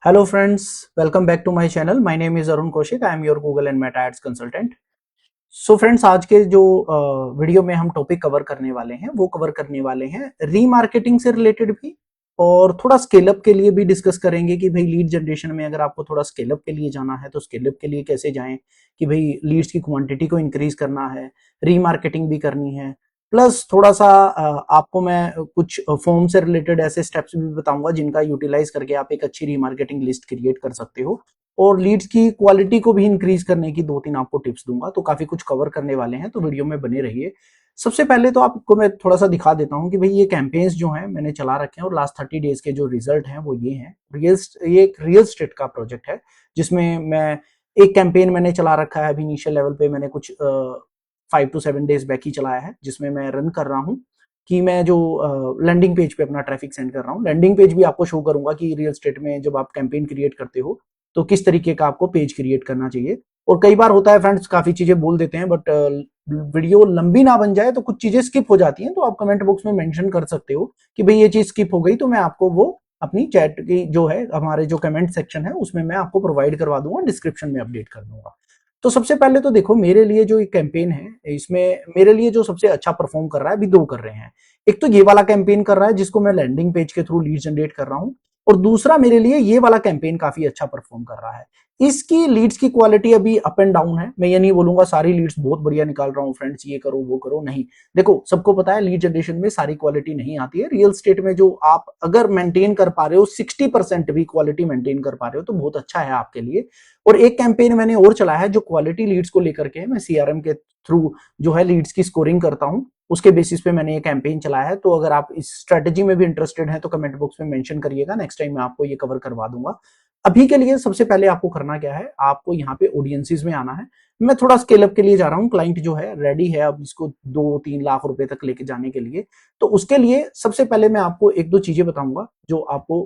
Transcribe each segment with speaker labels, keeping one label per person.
Speaker 1: Hello friends, welcome back to my channel. My name is Arun Kaushik. I am your Google and Meta Ads consultant. So friends, आज के जो video में हम topic cover करने वाले हैं वो कवर करने वाले हैं रीमार्केटिंग से रिलेटेड भी और थोड़ा स्केल अप के लिए भी डिस्कस करेंगे कि भाई लीड जनरेशन में अगर आपको थोड़ा स्केल अप के लिए जाना है तो स्केल अप के लिए कैसे जाएं, कि भाई लीड्स की क्वांटिटी को इंक्रीज करना है, रीमार्केटिंग भी करनी है, प्लस थोड़ा सा आपको मैं कुछ फॉर्म से रिलेटेड ऐसे स्टेप्स भी बताऊंगा जिनका यूटिलाइज करके आप एक अच्छी रीमार्केटिंग लिस्ट क्रिएट कर सकते हो और लीड्स की क्वालिटी को भी इंक्रीज करने की 2-3 आपको टिप्स दूंगा। तो काफी कुछ कवर करने वाले हैं, तो वीडियो में बने रहिए। सबसे पहले तो आपको मैं थोड़ा सा दिखा देता हूं कि भाई ये कैंपेन्स जो हैं मैंने चला रखे हैं और लास्ट 30 डेज के जो रिजल्ट हैं वो ये हैं। ये एक रियल स्टेट का प्रोजेक्ट है जिसमें मैं एक कैंपेन मैंने चला रखा है। अभी इनिशियल लेवल पे मैंने कुछ 5 to 7 डेज बैक ही चलाया है, जिसमें मैं रन कर रहा हूँ कि मैं जो लैंडिंग पेज पे अपना ट्रैफिक सेंड कर रहा हूँ। लैंडिंग पेज भी आपको शो करूंगा कि रियल स्टेट में जब आप कैंपेन क्रिएट करते हो तो किस तरीके का आपको पेज क्रिएट करना चाहिए। और कई बार होता है फ्रेंड्स, काफी चीजें बोल देते हैं बट वीडियो लंबी ना बन जाए तो कुछ चीजें स्किप हो जाती हैं, तो आप कमेंट बॉक्स में मेंशन कर सकते हो कि भाई ये चीज स्किप हो गई, तो मैं आपको वो अपनी चैट की जो है हमारे जो कमेंट सेक्शन है उसमें मैं आपको प्रोवाइड करवा दूंगा, डिस्क्रिप्शन में अपडेट कर दूंगा। तो सबसे पहले तो देखो, मेरे लिए जो एक कैंपेन है इसमें मेरे लिए जो सबसे अच्छा परफॉर्म कर रहा है, अभी दो कर रहे हैं। एक तो ये वाला कैंपेन कर रहा है जिसको मैं लैंडिंग पेज के थ्रू लीड जनरेट कर रहा हूं, और दूसरा मेरे लिए ये वाला कैंपेन काफी अच्छा परफॉर्म कर रहा है। इसकी लीड्स की क्वालिटी अभी अप एंड डाउन है। मैं ये नहीं बोलूंगा सारी लीड्स बहुत बढ़िया निकाल रहा हूँ फ्रेंड्स, ये करो वो करो, नहीं। देखो, सबको पता है लीड जनरेशन में सारी क्वालिटी नहीं आती है। रियल स्टेट में जो आप अगर मेंटेन कर पा रहे हो 60% भी क्वालिटी मेंटेन कर पा रहे हो तो बहुत अच्छा है आपके लिए। और एक कैंपेन मैंने और चलाया है जो क्वालिटी लीड्स को लेकर के, मैं सीआरएम के थ्रू जो है लीड्स की स्कोरिंग करता हूं, उसके बेसिस पे मैंने ये कैंपेन चलाया है। तो अगर आप इस स्ट्रेटेजी में भी इंटरेस्टेड हैं तो कमेंट बॉक्स में मेंशन करिएगा, नेक्स्ट टाइम मैं आपको ये कवर करवा दूंगा। अभी के लिए सबसे पहले आपको करना क्या है, आपको यहाँ पे ऑडियंसेस में आना है। मैं थोड़ा स्केल अप के लिए जा रहा हूँ, क्लाइंट जो है रेडी है अब इसको 2-3 लाख रुपए तक लेके जाने के लिए। तो उसके लिए सबसे पहले मैं आपको एक दो चीजें बताऊंगा जो आपको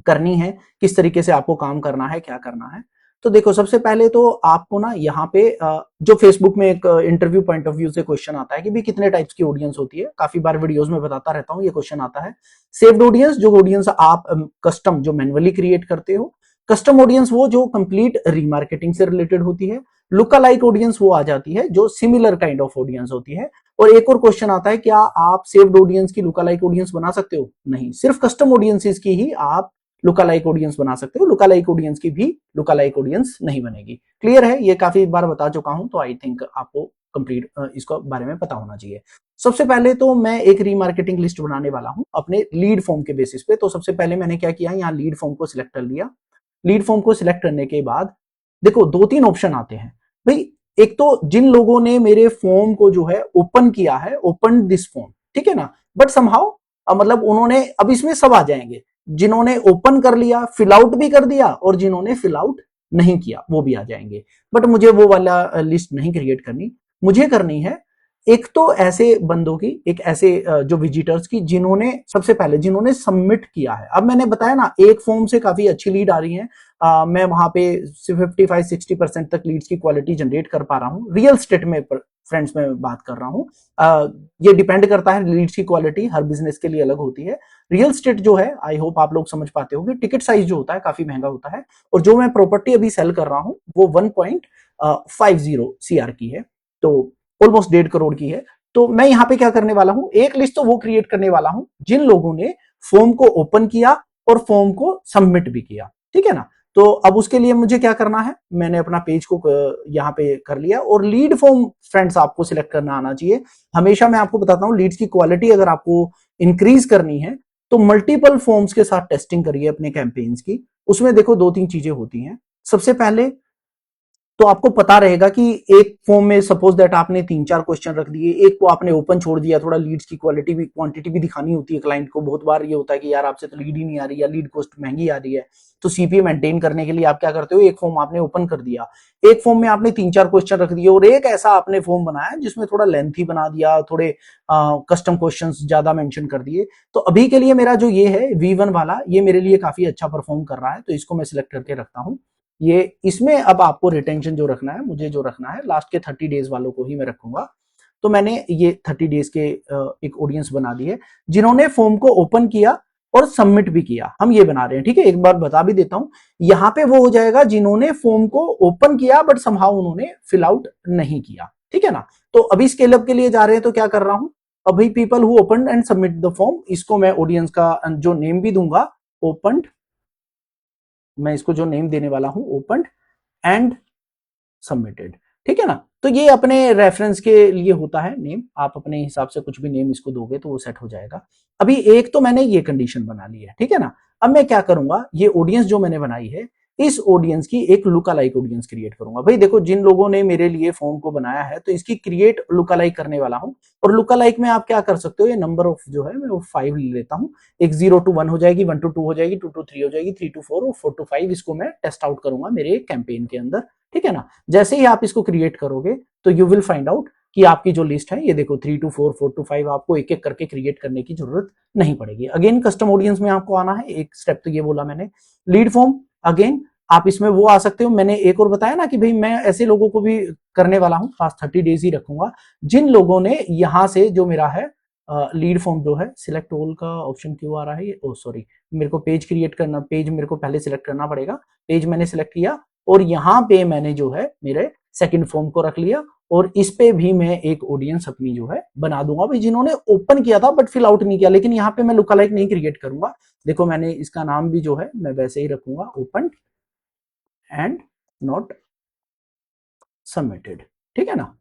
Speaker 1: करनी है, किस तरीके से आपको काम करना है, क्या करना है। तो देखो, सबसे पहले तो आपको ना यहाँ पे जो फेसबुक में एक इंटरव्यू पॉइंट ऑफ व्यू से क्वेश्चन आता है कि भी कितने टाइप्स की ऑडियंस होती है, काफी बार वीडियोस में बताता रहता हूँ, ये क्वेश्चन आता है। सेव्ड ऑडियंस, जो ऑडियंस आप कस्टम जो मैन्युअली क्रिएट करते हो। कस्टम ऑडियंस वो जो कंप्लीट रीमार्केटिंग से रिलेटेड होती है। लुक अलाइक ऑडियंस वो आ जाती है जो सिमिलर काइंड ऑफ ऑडियंस होती है। और एक और क्वेश्चन आता है, क्या आप सेव्ड ऑडियंस की लुक अलाइक ऑडियंस बना सकते हो? नहीं, सिर्फ कस्टम ऑडियंसेस की ही आप लुक अलाइक ऑडियंस बना सकते हो। लुक अलाइक ऑडियंस की भी लुक अलाइक ऑडियंस नहीं बनेगी। क्लियर है? ये काफी बार बता चुका हूं, तो आई थिंक आपको कंप्लीट इसको बारे में पता होना चाहिए। सबसे पहले तो मैं एक रीमार्केटिंग लिस्ट बनाने वाला हूं अपने लीड फॉर्म के बेसिस पे। तो सबसे पहले मैंने क्या किया, यहाँ लीड फॉर्म को सिलेक्ट कर लिया। लीड फॉर्म को सिलेक्ट करने के बाद देखो 2-3 ऑप्शन आते हैं भाई। एक तो जिन लोगों ने मेरे फॉर्म को जो है ओपन किया है, ओपन दिस फॉर्म, ठीक है ना, बट समहाउ मतलब उन्होंने, अब इसमें सब आ जाएंगे, जिन्होंने ओपन कर लिया, फिल आउट भी कर दिया, और जिन्होंने फिल आउट नहीं किया वो भी आ जाएंगे। बट मुझे वो वाला लिस्ट नहीं क्रिएट करनी, मुझे करनी है एक तो ऐसे बंदों की, एक ऐसे जो विजिटर्स की जिन्होंने सबसे पहले जिन्होंने सबमिट किया है। अब मैंने बताया ना, एक फॉर्म से काफी अच्छी लीड आ रही है। मैं वहां पे 55-60% तक लीड्स की क्वालिटी जनरेट कर पा रहा हूँ रियल स्टेट में। फ्रेंड्स में बात कर रहा हूँ, ये डिपेंड करता है, लीड्स की क्वालिटी हर बिजनेस के लिए अलग होती है। रियल स्टेट जो है, आई होप आप लोग समझ पाते होंगे, टिकट साइज जो होता है काफी महंगा होता है। और जो मैं प्रॉपर्टी अभी सेल कर रहा हूँ वो 1.50 CR की है, तो ऑलमोस्ट 1.5 करोड़ की है। तो मैं यहाँ पे क्या करने वाला हूँ, एक लिस्ट तो वो क्रिएट करने वाला हूँ जिन लोगों ने फॉर्म को ओपन किया और फॉर्म को सबमिट भी किया, ठीक है ना। तो अब उसके लिए मुझे क्या करना है, मैंने अपना पेज को यहाँ पे कर लिया। और लीड फॉर्म फ्रेंड्स आपको सिलेक्ट करना आना चाहिए। हमेशा मैं आपको बताता हूँ, लीड्स की क्वालिटी अगर आपको इंक्रीज करनी है तो मल्टीपल फॉर्म्स के साथ टेस्टिंग करिए अपने कैंपेन्स की। उसमें देखो 2-3 चीजें होती हैं। सबसे पहले तो आपको पता रहेगा कि एक फॉर्म में सपोज दैट आपने 3-4 क्वेश्चन रख दिए, एक को आपने ओपन छोड़ दिया, थोड़ा लीड्स की क्वालिटी भी, क्वांटिटी भी दिखानी होती है क्लाइंट को। बहुत बार ये होता है कि यार आपसे तो लीड ही नहीं आ रही, या लीड कॉस्ट महंगी आ रही है। तो सीपीए मेंटेन करने के लिए आप क्या करते हो, एक फॉर्म आपने ओपन कर दिया, एक फॉर्म में आपने 3-4 क्वेश्चन रख दिए, और एक ऐसा आपने फॉर्म बनाया जिसमें थोड़ा लेंथी बना दिया, थोड़े कस्टम क्वेश्चन ज्यादा मेंशन कर दिए। तो अभी के लिए मेरा जो ये है V1 वाला, ये मेरे लिए काफी अच्छा परफॉर्म कर रहा है, तो इसको मैं सिलेक्ट करके रखता हूँ। ये इसमें अब आपको रिटेंशन जो रखना है, मुझे जो रखना है लास्ट के 30 डेज वालों को ही मैं रखूंगा। तो मैंने ये 30 डेज के एक ऑडियंस बना दी है जिन्होंने फॉर्म को ओपन किया और सबमिट भी किया, हम ये बना रहे हैं। ठीक है, एक बार बता भी देता हूं, यहां पे वो हो जाएगा जिन्होंने फॉर्म को ओपन किया बट समहाउ उन्होंने फिल आउट नहीं किया। ठीक है ना। तो अभी स्केल अप के लिए जा रहे हैं, तो क्या कर रहा हूं, अभी people who open and submit the form, इसको मैं ऑडियंस का जो नेम भी दूंगा ओपनड, मैं इसको जो नेम देने वाला हूं ओपनड एंड सबमिटेड। ठीक है ना। तो ये अपने रेफरेंस के लिए होता है नेम, आप अपने हिसाब से कुछ भी नेम इसको दोगे तो वो सेट हो जाएगा। अभी एक तो मैंने ये कंडीशन बना ली है। ठीक है ना। अब मैं क्या करूंगा, ये ऑडियंस जो मैंने बनाई है, इस ऑडियंस की एक लुक अलाइक ऑडियंस क्रिएट करूंगा। भाई देखो, जिन लोगों ने मेरे लिए फॉर्म को बनाया है तो इसकी क्रिएट लुक अलाइक करने वाला हूं। और लुक अलाइक में आप क्या कर सकते हो, ये नंबर ऑफ जो है मैं वो 5 ले लेता हूं। एक 0 to 1 हो जाएगी, 1 to 2 हो जाएगी, 2 to 3 हो जाएगी, 3 to 4 और 4 to 5 इसको मैं टेस्ट आउट करूंगा मेरे कैंपेन के अंदर। ठीक है ना। जैसे ही आप इसको क्रिएट करोगे तो यू विल फाइंड आउट कि आपकी जो लिस्ट है, ये देखो 3 to 4, 4 to 5, आपको एक एक करके क्रिएट करने की जरूरत नहीं पड़ेगी। अगेन कस्टम ऑडियंस में आपको आना है, एक स्टेप तो ये बोला मैंने। लीड फॉर्म, अगेन आप इसमें वो आ सकते हो, मैंने एक और बताया ना कि भाई मैं ऐसे लोगों को भी करने वाला हूं, खास 30 डेज ही रखूंगा, जिन लोगों ने यहां से जो मेरा है लीड फॉर्म जो है, सिलेक्ट ऑल का ऑप्शन क्यों आ रहा है, ओ सॉरी, मेरे को पेज क्रिएट करना, पेज मेरे को पहले सिलेक्ट करना पड़ेगा। पेज मैंने सिलेक्ट किया और यहां पे मैंने जो है मेरे सेकंड फॉर्म को रख लिया और इस पे भी मैं एक ऑडियंस अपनी जो है बना दूंगा, भाई जिन्होंने ओपन किया था बट फिल आउट नहीं किया। लेकिन यहाँ पे मैं लुक अलाइक नहीं क्रिएट करूंगा। देखो मैंने इसका नाम भी जो है मैं वैसे ही रखूंगा, ओपन एंड नॉट सबमिटेड। ठीक है ना।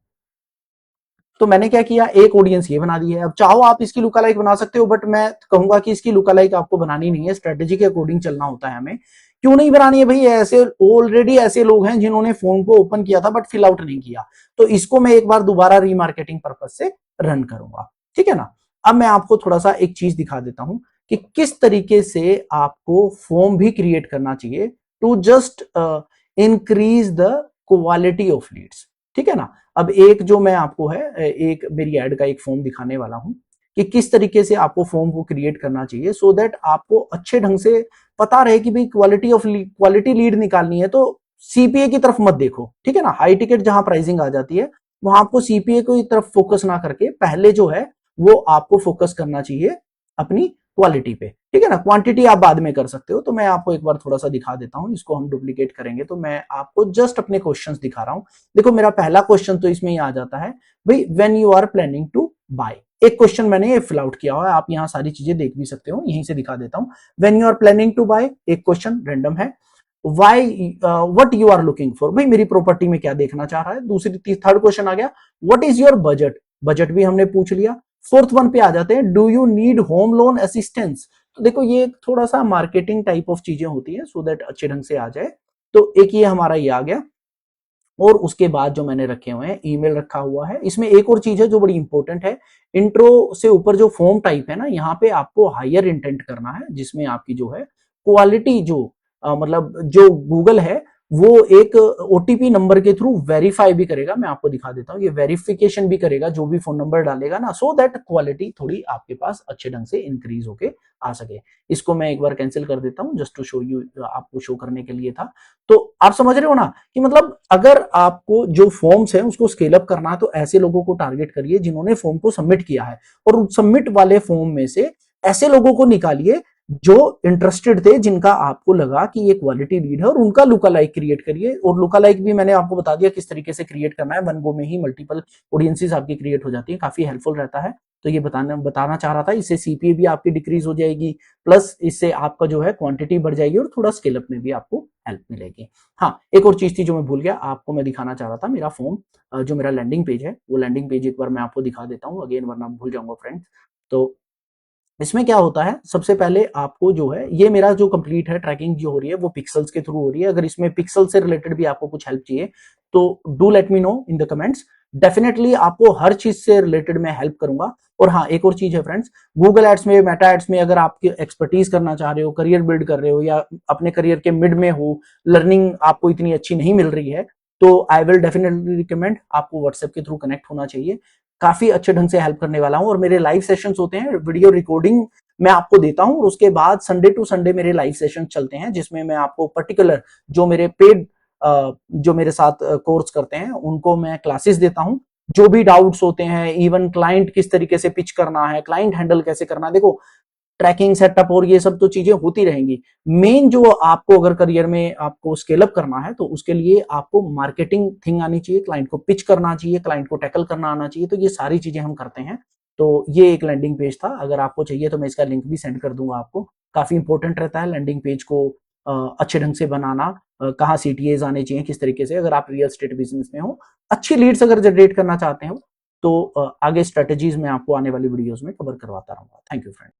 Speaker 1: तो मैंने क्या किया, एक ऑडियंस ये बना दी है। अब चाहो आप इसकी लुक अलाइक बना सकते हो, बट मैं कहूंगा कि इसकी लुक अलाइक आपको बनानी नहीं है, स्ट्रेटेजी के अकॉर्डिंग चलना होता है हमें। क्यों नहीं बनानी है भाई, ऐसे ऑलरेडी ऐसे लोग हैं जिन्होंने फॉर्म को ओपन किया था बट फिल आउट नहीं किया। तो इसको मैं एक बार दोबारा रीमार्केटिंग पर्पज से रन करूंगा। ठीक है ना। अब मैं आपको थोड़ा सा एक चीज दिखा देता हूं कि किस तरीके से आपको फॉर्म भी क्रिएट करना चाहिए to just increase the quality of leads. ठीक है ना। अब एक जो मैं आपको है, एक मेरी एड का एक फॉर्म दिखाने वाला हूं कि किस तरीके से आपको फॉर्म को क्रिएट करना चाहिए, सो दैट आपको अच्छे ढंग से पता रहे कि भाई क्वालिटी लीड निकालनी है तो सीपीए की तरफ मत देखो। ठीक है ना। हाई टिकट जहां प्राइसिंग आ जाती है वहां आपको सीपीए की तरफ फोकस ना करके पहले जो है वो आपको फोकस करना चाहिए अपनी क्वालिटी पे। ठीक है ना। क्वांटिटी आप बाद में कर सकते हो। तो मैं आपको एक बार थोड़ा सा दिखा देता हूं, इसको हम डुप्लीकेट करेंगे तो मैं आपको जस्ट अपने क्वेश्चंस दिखा रहा हूं। देखो मेरा पहला क्वेश्चन तो इसमें ही आ जाता है, भाई when you are planning to buy. एक क्वेश्चन मैंने ये फिल आउट किया हुआ है, आप यहां सारी चीजें देख भी सकते हो, यहीं से दिखा देता हूं। When you are planning to buy, एक क्वेश्चन रैंडम है। Why, what you are looking for, भाई मेरी प्रॉपर्टी में क्या देखना चाह रहा है। दूसरी थर्ड क्वेश्चन आ गया, what is your budget, budget भी हमने पूछ लिया। फोर्थ वन पे आ जाते हैं, do you need home loan assistance. तो देखो ये थोड़ा सा मार्केटिंग टाइप ऑफ चीजें होती है, सो दैट अच्छे ढंग से आ जाए। तो एक ये हमारा ये आ गया। और उसके बाद जो मैंने रखे हुए हैं, ईमेल रखा हुआ है। इसमें एक और चीज है जो बड़ी इंपॉर्टेंट है, इंट्रो से ऊपर जो फॉर्म टाइप है ना, यहाँ पे आपको हायर इंटेंट करना है, जिसमें आपकी जो है क्वालिटी जो मतलब जो गूगल है वो एक ओटीपी नंबर के थ्रू वेरीफाई भी करेगा। मैं आपको दिखा देता हूं, ये वेरिफिकेशन भी करेगा जो भी फोन नंबर डालेगा ना, सो दैट क्वालिटी थोड़ी आपके पास अच्छे ढंग से इंक्रीज होके आ सके। इसको मैं एक बार कैंसिल कर देता हूं, जस्ट टू शो यू, आपको शो करने के लिए था। तो आप समझ रहे हो ना कि मतलब अगर आपको जो फॉर्म्स है उसको स्केल अप करना है तो ऐसे लोगों को टारगेट करिए जिन्होंने फॉर्म को सबमिट किया है, और सबमिट वाले फॉर्म में से ऐसे लोगों को निकालिए जो इंटरेस्टेड थे, जिनका आपको लगा कि ये क्वालिटी लीड है, और उनका लुक अलाइक क्रिएट करिए। और लुक अलाइक भी मैंने आपको बता दिया किस तरीके से क्रिएट करना है, वन गो में ही मल्टीपल ऑडियंसेस आपकी क्रिएट हो जाती है, काफी हेल्पफुल रहता है। तो ये बताना चाह रहा था, इससे सीपीए भी आपकी डिक्रीज हो जाएगी, प्लस इससे आपका जो है क्वांटिटी बढ़ जाएगी और थोड़ा स्केल अप में भी आपको हेल्प मिलेगी। हाँ, एक और चीज थी जो मैं भूल गया, आपको मैं दिखाना चाह रहा था मेरा फॉर्म, जो मेरा लैंडिंग पेज है, वो लैंडिंग पेज एक बार मैं आपको दिखा देता हूँ अगेन, वरना भूल जाऊंगा फ्रेंड्स। तो इसमें क्या होता है, सबसे पहले आपको जो है, ये मेरा जो कंप्लीट है ट्रैकिंग जो हो रही है वो पिक्सल्स के थ्रू हो रही है। अगर इसमें पिक्सल से रिलेटेड भी आपको कुछ हेल्प चाहिए तो do let me know in the comments, definitely आपको हर चीज से रिलेटेड मैं हेल्प करूंगा। और हाँ, एक और चीज है फ्रेंड्स, गूगल एड्स में, मेटा एड्स में अगर आप एक्सपर्टीज करना चाह रहे हो, करियर बिल्ड कर रहे हो, या अपने करियर के मिड में हो, लर्निंग आपको इतनी अच्छी नहीं मिल रही है, तो आई विल डेफिनेटली रिकमेंड आपको व्हाट्सएप के थ्रू कनेक्ट होना चाहिए। काफी अच्छे ढंग से हेल्प करने वाला हूं, और मेरे लाइव सेशंस होते हैं, वीडियो रिकॉर्डिंग मैं आपको देता हूं, और उसके बाद संडे टू संडे मेरे लाइव सेशन चलते हैं, जिसमें मैं आपको पर्टिकुलर जो मेरे पेड जो मेरे साथ कोर्स करते हैं उनको मैं क्लासेस देता हूं। जो भी डाउट्स होते हैं, इवन क्लाइंट किस तरीके से पिच करना है, क्लाइंट हैंडल कैसे करना है, देखो ट्रैकिंग सेटअप और ये सब तो चीजें होती रहेंगी। मेन जो आपको अगर करियर में आपको स्केल अप करना है तो उसके लिए आपको मार्केटिंग थिंग आनी चाहिए, क्लाइंट को पिच करना चाहिए, क्लाइंट को टैकल करना आना चाहिए। तो ये सारी चीजें हम करते हैं। तो ये एक लैंडिंग पेज था, अगर आपको चाहिए तो मैं इसका लिंक भी सेंड कर दूंगा आपको। काफी इंपॉर्टेंट रहता है लैंडिंग पेज को अच्छे ढंग से बनाना, कहाँ सीटीएज आने चाहिए, किस तरीके से, अगर आप रियल एस्टेट बिजनेस में हो, अच्छी लीड्स अगर जनरेट करना चाहते हो तो आगे स्ट्रेटेजीज में आपको आने वाली वीडियोस में कवर करवाता रहूंगा। Thank you friend.